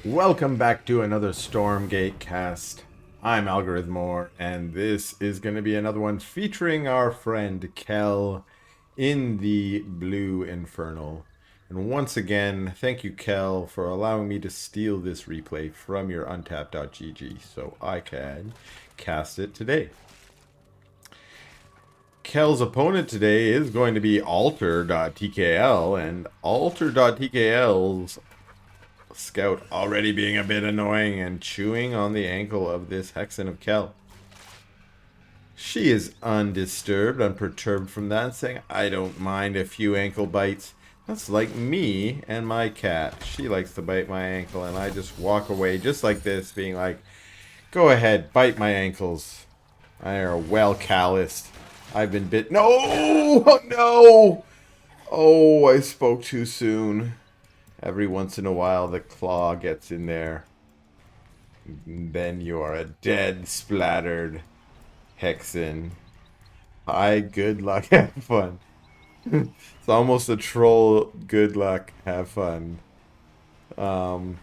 Welcome back to another Stormgate cast. I'm Algorithmore, and this is going to be another one featuring our friend Kel in the Blue Infernal. And once again, thank you, Kel, for allowing me to steal this replay from your Untapped.gg so I can cast it today. Kel's opponent today is going to be Altar.TKL, and Altar.TKL's Scout already being a bit annoying and chewing on the ankle of this Hexen of Kel. She is undisturbed, unperturbed from that, saying, I don't mind a few ankle bites. That's like me and my cat. She likes to bite my ankle, and I just walk away just like this, being like, go ahead, bite my ankles. I are well calloused. I've been bit. No! Oh, no! Oh, I spoke too soon. Every once in a while, the claw gets in there. Then you are a dead, splattered Hexen. Hi, good luck, have fun. It's almost a troll, good luck, have fun. Um,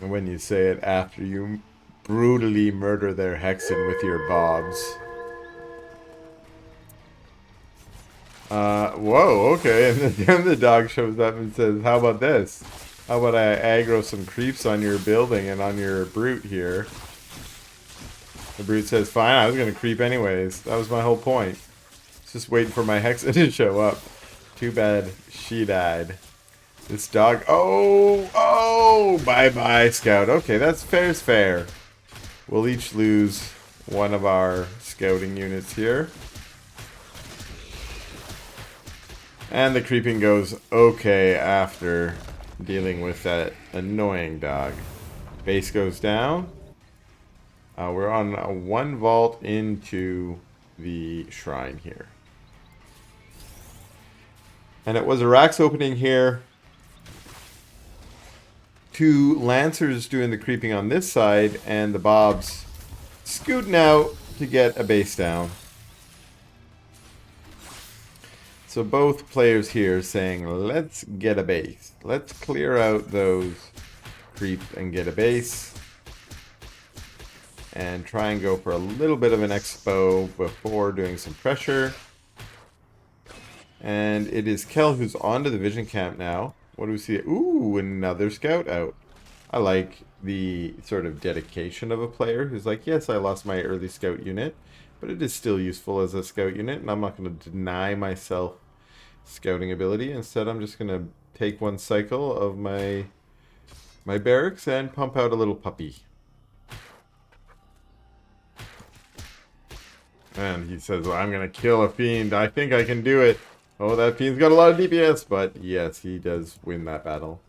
when you say it after you brutally murder their Hexen with your bobs. Whoa, okay, and then the dog shows up and says, how about this? How about I aggro some creeps on your building and on your brute here? The brute says, fine, I was going to creep anyways. That was my whole point. Just waiting for my Hexa to show up. Too bad she died. This dog, oh, bye-bye, Scout. Okay, that's fair's fair. We'll each lose one of our scouting units here. And the creeping goes okay after dealing with that annoying dog. Base goes down. We're on one vault into the shrine here. And it was a Rax opening here. Two Lancers doing the creeping on this side, and the Bobs scooting out to get a base down. So both players here saying, let's get a base. Let's clear out those creep and get a base. And try and go for a little bit of an expo before doing some pressure. And it is Kel who's onto the vision camp now. What do we see? Ooh, another scout out. I like the sort of dedication of a player who's like, yes, I lost my early scout unit, but it is still useful as a scout unit, and I'm not going to deny myself scouting ability. Instead, I'm just going to take one cycle of my barracks and pump out a little puppy. And he says, well, I'm going to kill a fiend. I think I can do it. Oh, that fiend's got a lot of DPS, but yes, he does win that battle.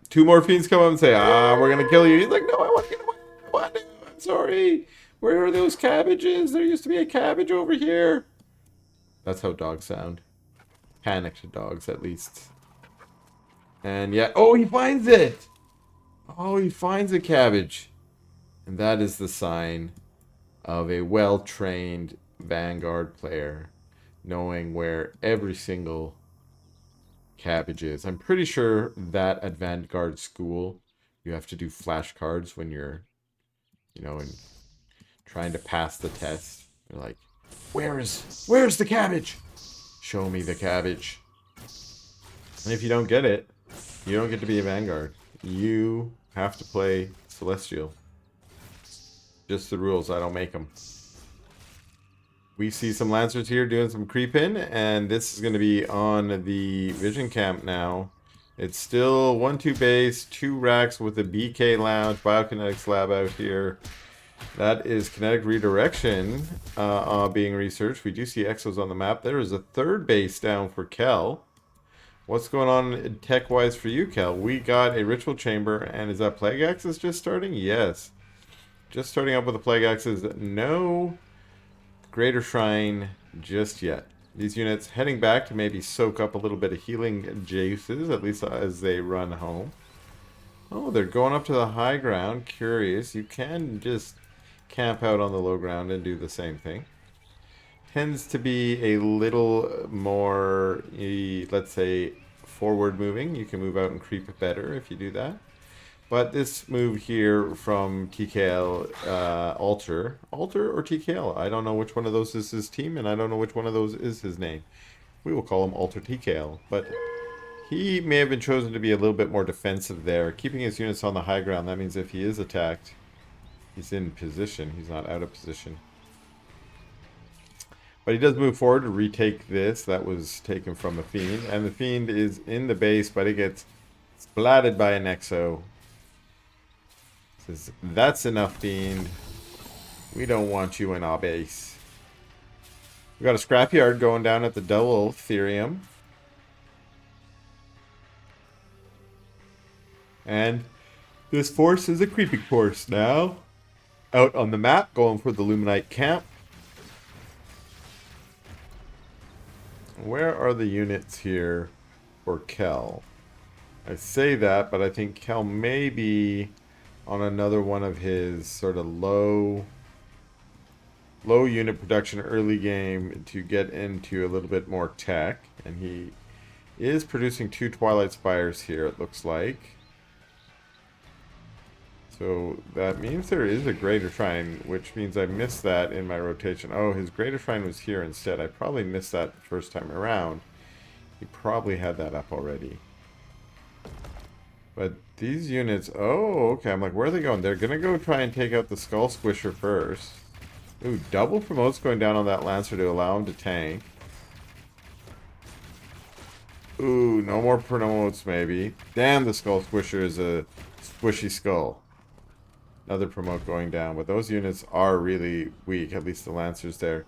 Two more fiends come up and say, we're going to kill you. He's like, no, I want to get away. I want to. I'm sorry. Where are those cabbages? There used to be a cabbage over here. That's how dogs sound. Panicked dogs, at least. And yeah, oh, he finds it. Oh, he finds a cabbage. And that is the sign of a well-trained Vanguard player knowing where every single cabbage is. I'm pretty sure that at Vanguard school you have to do flashcards when you're, and trying to pass the test. You're like, where's the cabbage? Show me the cabbage. And if you don't get it, you don't get to be a Vanguard. You have to play Celestial. Just the rules, I don't make them. We see some Lancers here doing some creep-in, and this is going to be on the Vision Camp now. It's still 1-2 base, 2 racks with a BK Lounge, Biokinetics Lab out here. That is Kinetic Redirection being researched. We do see Exos on the map. There is a third base down for Kel. What's going on tech-wise for you, Kel? We got a Ritual Chamber, and is that Plague Axis just starting? Yes. Just starting up with the Plague Axis. No Greater Shrine just yet. These units heading back to maybe soak up a little bit of healing juices, at least as they run home. Oh, they're going up to the high ground. Curious. You can just camp out on the low ground and do the same thing. Tends to be a little more, let's say, forward moving. You can move out and creep better if you do that. But this move here from TKL, Altar or TKL, I don't know which one of those is his team, and I don't know which one of those is his name. We will call him Altar.TKL, but he may have been chosen to be a little bit more defensive there, keeping his units on the high ground. That means if he is attacked, he's in position. He's not out of position. But he does move forward to retake this. That was taken from the Fiend. And the Fiend is in the base, but it gets splatted by an Exo. Says, that's enough, Fiend. We don't want you in our base. We got a scrapyard going down at the double Therium. And this force is a creeping force now. Out on the map, going for the Luminite camp. Where are the units here for Kel? I say that, but I think Kel may be on another one of his sort of low unit production early game to get into a little bit more tech. And he is producing 2 Twilight Spires here, it looks like. So that means there is a Greater Shrine, which means I missed that in my rotation. Oh, his Greater Shrine was here instead. I probably missed that the first time around. He probably had that up already. But these units... Oh, okay. I'm like, where are they going? They're going to go try and take out the Skull Squisher first. Ooh, double promotes going down on that Lancer to allow him to tank. Ooh, no more promotes maybe. Damn, the Skull Squisher is a squishy skull. Another promote going down, but those units are really weak, at least the Lancers there.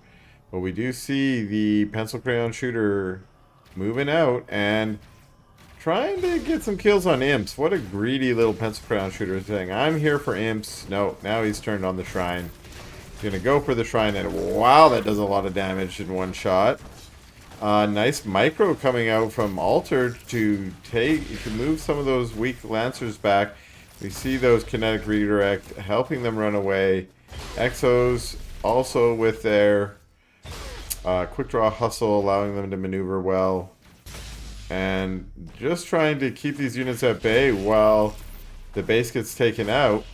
But we do see the Pencil Crayon Shooter moving out and trying to get some kills on Imps. What a greedy little Pencil Crayon Shooter is saying, I'm here for Imps. No, now he's turned on the Shrine. He's going to go for the Shrine, and wow, that does a lot of damage in one shot. Nice micro coming out from Altar to move some of those weak Lancers back. We see those kinetic redirect helping them run away. Exos also with their quick draw hustle allowing them to maneuver well. And just trying to keep these units at bay while the base gets taken out.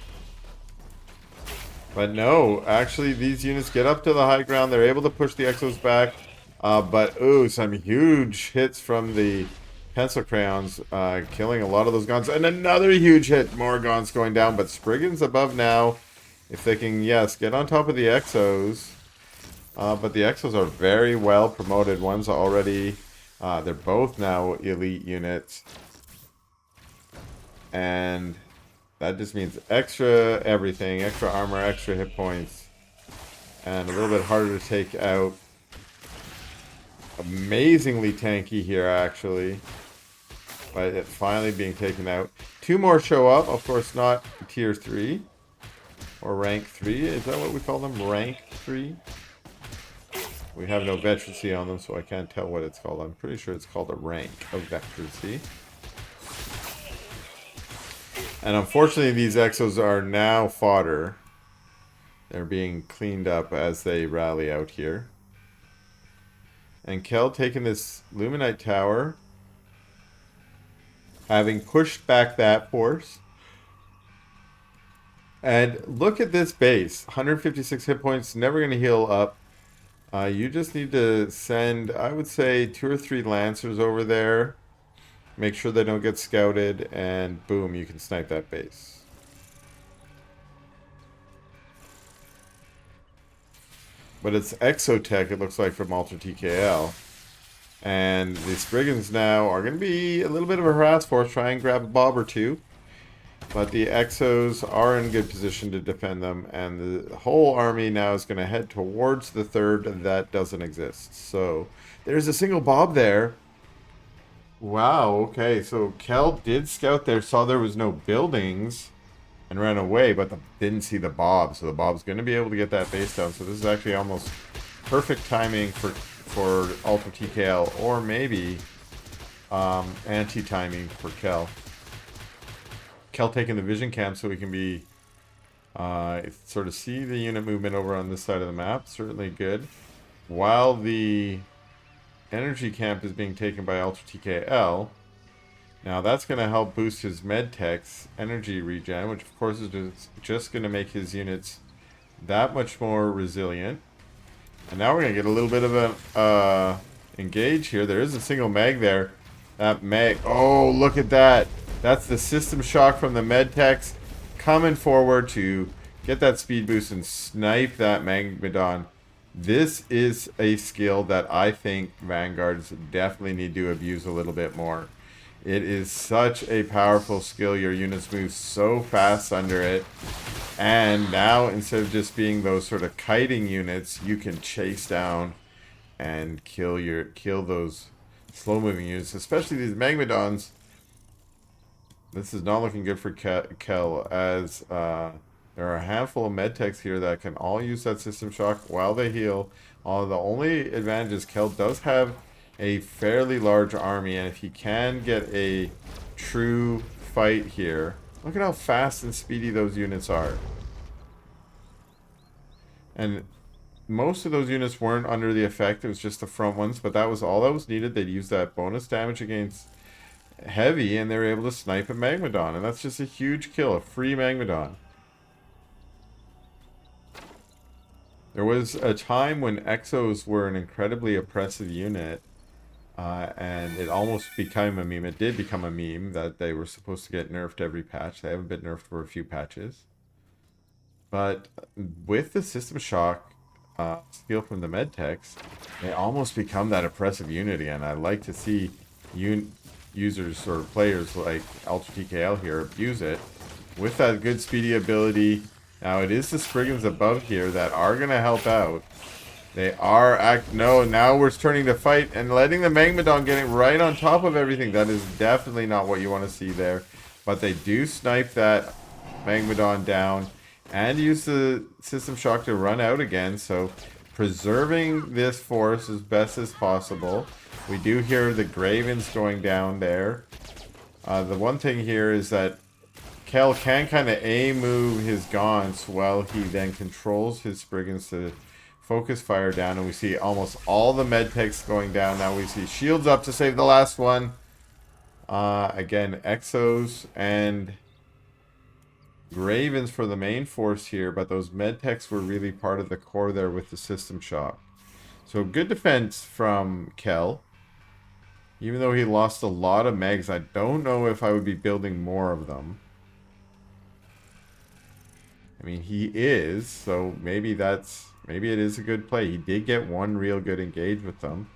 But no, actually these units get up to the high ground. They're able to push the Exos back. But ooh, some huge hits from the Pencil Crayons, killing a lot of those Gaunts. And another huge hit. More Gaunts going down. But Spriggan's above now. If they can, yes, get on top of the Exos. But the Exos are very well promoted. One's already... they're both now elite units. And that just means extra everything. Extra armor, extra hit points. And a little bit harder to take out. Amazingly tanky here, actually. But it finally being taken out. 2 more show up. Of course, not tier 3. Or rank 3. Is that what we call them? Rank 3? We have no veterancy on them, so I can't tell what it's called. I'm pretty sure it's called a rank of veterancy. And unfortunately, these Exos are now fodder. They're being cleaned up as they rally out here. And Kel taking this Luminite Tower, having pushed back that force. And look at this base. 156 hit points, never going to heal up. You just need to send, I would say, 2 or 3 Lancers over there. Make sure they don't get scouted, and boom, you can snipe that base. But it's Exotech, it looks like, from Altar.TKL. And the Spriggans now are going to be a little bit of a harass force. Try and grab a bob or 2. But the Exos are in good position to defend them. And the whole army now is going to head towards the 3rd that doesn't exist. So there's a single bob there. Wow, okay. So Kel did scout there, saw there was no buildings, and ran away, but didn't see the bob. So the bob's going to be able to get that base down. So this is actually almost perfect timing for Altar.TKL, or maybe anti-timing for Kel. Kel taking the vision cam so we can be sort of see the unit movement over on this side of the map. Certainly good. While the energy camp is being taken by Altar.TKL, Now that's going to help boost his Medtech's energy regen, which of course is just going to make his units that much more resilient. And now we're going to get a little bit of a engage here. There is a single mag there. That mag, oh, look at that. That's the system shock from the Medtechs coming forward to get that speed boost and snipe that Magmadon. This is a skill that I think Vanguards definitely need to abuse a little bit more. It is such a powerful skill. Your units move so fast under it. And now, instead of just being those sort of kiting units, you can chase down and kill those slow-moving units, especially these Magmadons. This is not looking good for Kel, as there are a handful of medtechs here that can all use that system shock while they heal. The only advantage is Kel does have a fairly large army, and if he can get a true fight here, look at how fast and speedy those units are. And most of those units weren't under the effect, it was just the front ones, but that was all that was needed. They'd use that bonus damage against heavy, and they were able to snipe a Magmadon, and that's just a huge kill, a free Magmadon. There was a time when Exos were an incredibly oppressive unit, and it almost became a meme. It did become a meme that they were supposed to get nerfed every patch. They haven't been nerfed for a few patches. But with the system shock skill from the Medtechs, they almost become that oppressive unit again. I like to see users or players like Altar.TKL here abuse it with that good speedy ability. Now it is the Spriggans above here that are going to help out. They are no, now we're turning to fight and letting the Magmadon getting right on top of everything. That is definitely not what you want to see there. But they do snipe that Magmadon down and use the system shock to run out again. So preserving this force as best as possible. We do hear the Gravens going down there. The one thing here is that Kel can kind of A-move his Gaunts while he then controls his Spriggans to focus fire down, and we see almost all the medtechs going down. Now we see shields up to save the last one. Again, Exos and Ravens for the main force here, but those medtechs were really part of the core there with the system shock. So good defense from Kel. Even though he lost a lot of megs, I don't know if I would be building more of them. I mean, he is, so maybe it is a good play. He did get one real good engage with them.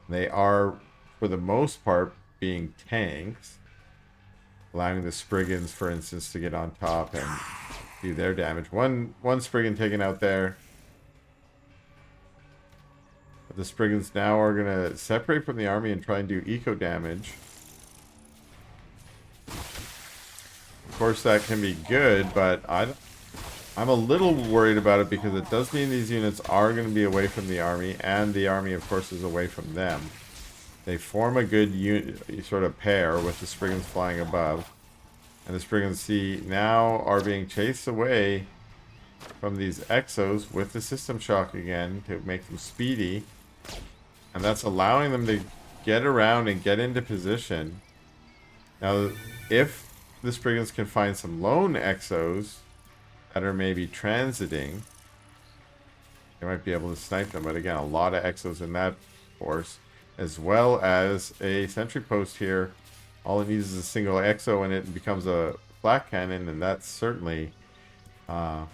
They are, for the most part, being tanks, allowing the Spriggans, for instance, to get on top and do their damage. One Spriggan taken out there. But the Spriggans now are going to separate from the army and try and do eco damage. Of course, that can be good, but I'm a little worried about it because it does mean these units are going to be away from the army, and the army, of course, is away from them. They form a good sort of pair with the Spriggans flying above. And the Spriggans now are being chased away from these Exos with the system shock again to make them speedy. And that's allowing them to get around and get into position. Now, if the Spriggans can find some lone Exos that are maybe transiting, they might be able to snipe them. But again, a lot of Exos in that force, as well as a sentry post here. All it needs is a single Exo and it becomes a flak cannon, and that's certainly a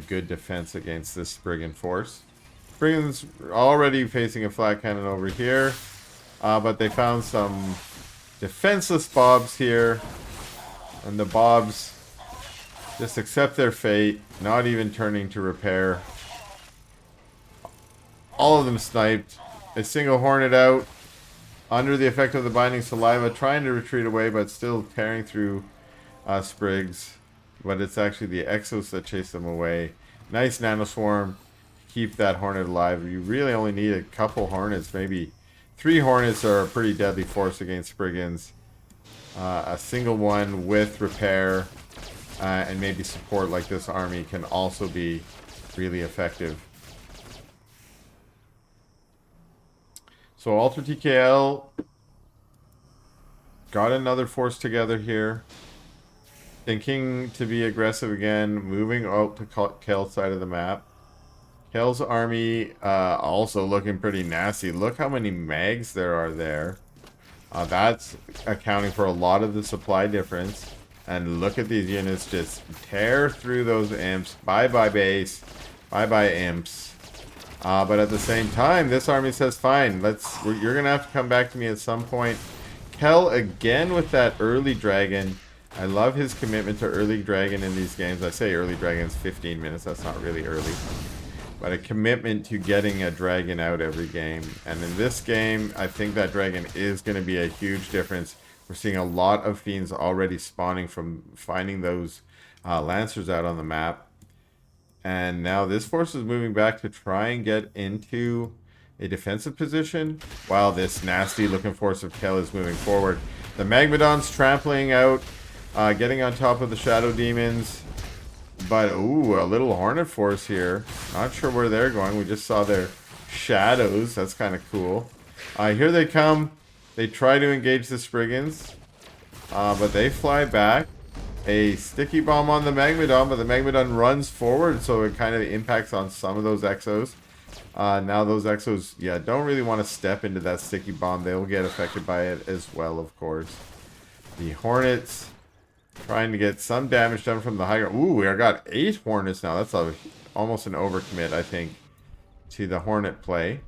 good defense against this Spriggan force. Spriggan's already facing a flak cannon over here, but they found some defenseless Bobs here, and the Bobs just accept their fate, not even turning to repair. All of them sniped. A single Hornet out, under the effect of the Binding Saliva, trying to retreat away, but still tearing through Sprigs. But it's actually the Exos that chase them away. Nice Nanoswarm. Keep that Hornet alive. You really only need a couple Hornets. Maybe 3 Hornets are a pretty deadly force against Spriggans. A single one with repair and maybe support like this army can also be really effective. So Altar.TKL got another force together here. Thinking to be aggressive again, moving out to Kel's side of the map. Kel's army also looking pretty nasty. Look how many mags there are there. That's accounting for a lot of the supply difference. And look at these units just tear through those imps. Bye-bye base. Bye-bye imps. But at the same time, this army says, fine, you're going to have to come back to me at some point. Kel again with that early dragon. I love his commitment to early dragon in these games. I say early dragon's 15 minutes. That's not really early. But a commitment to getting a dragon out every game. And in this game, I think that dragon is going to be a huge difference. We're seeing a lot of fiends already spawning from finding those lancers out on the map. And now this force is moving back to try and get into a defensive position, while this nasty looking force of Kel is moving forward. The Magmadon's trampling out, getting on top of the Shadow Demons. But, ooh, a little Hornet force here. Not sure where they're going. We just saw their shadows. That's kind of cool. Here they come. They try to engage the Spriggans. But they fly back. A sticky bomb on the Magmadon, but the Magmadon runs forward, so it kind of impacts on some of those Exos. Now those Exos, yeah, don't really want to step into that sticky bomb. They'll get affected by it as well, of course. The Hornets trying to get some damage done from the high ground. Ooh, we got 8 Hornets now. That's almost an overcommit, I think, to the Hornet play.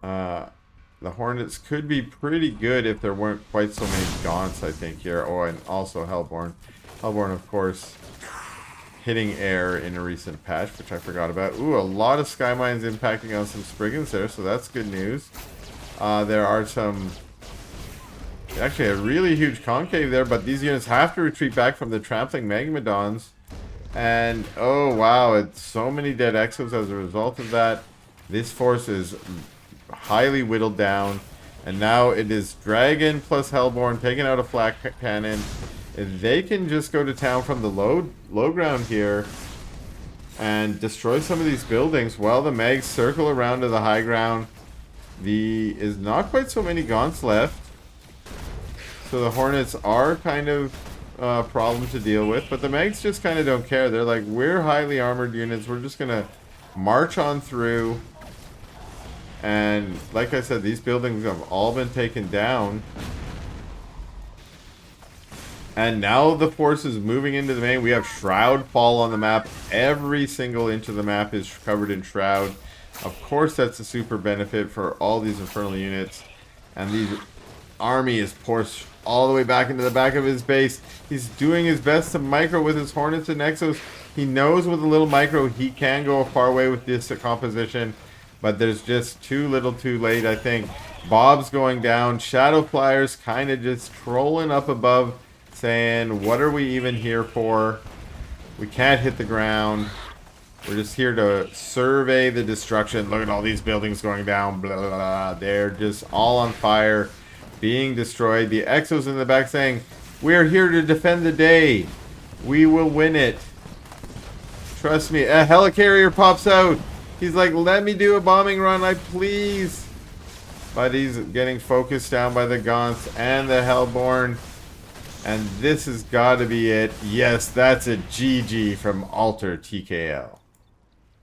The Hornets could be pretty good if there weren't quite so many Gaunts, I think, here. Oh, and also Hellborn. Hellborn, of course, hitting air in a recent patch, which I forgot about. Ooh, a lot of Sky Mines impacting on some Spriggans there, so that's good news. There are some... Actually, a really huge concave there, but these units have to retreat back from the trampling Magmadons. And, oh wow, it's so many dead Exos as a result of that. This force is highly whittled down. And now it is Dragon plus Hellborn taking out a flak cannon. If they can just go to town from the low ground here and destroy some of these buildings while the Mags circle around to the high ground. Is not quite so many Gaunts left. So the Hornets are kind of a problem to deal with, but the Mags just kind of don't care. They're like, we're highly armored units. We're just going to march on through. And like I said, these buildings have all been taken down. And now the force is moving into the main. We have Shroud fall on the map. Every single inch of the map is covered in Shroud. Of course, that's a super benefit for all these Infernal units. And the army is forced all the way back into the back of his base. He's doing his best to micro with his Hornets and Exos. He knows with a little micro he can go a far way with this composition. But there's just too little too late, I think. Bob's going down. Shadow Flyers kind of just trolling up above, saying, what are we even here for? We can't hit the ground. We're just here to survey the destruction. Look at all these buildings going down. Blah, blah, blah. They're just all on fire, being destroyed. The Exos in the back saying, we're here to defend the day. We will win it. Trust me. A helicarrier pops out. He's like, let me do a bombing run, please. But he's getting focused down by the Gaunts and the Hellborn. And this has got to be it. Yes, that's a GG from Altar.TKL.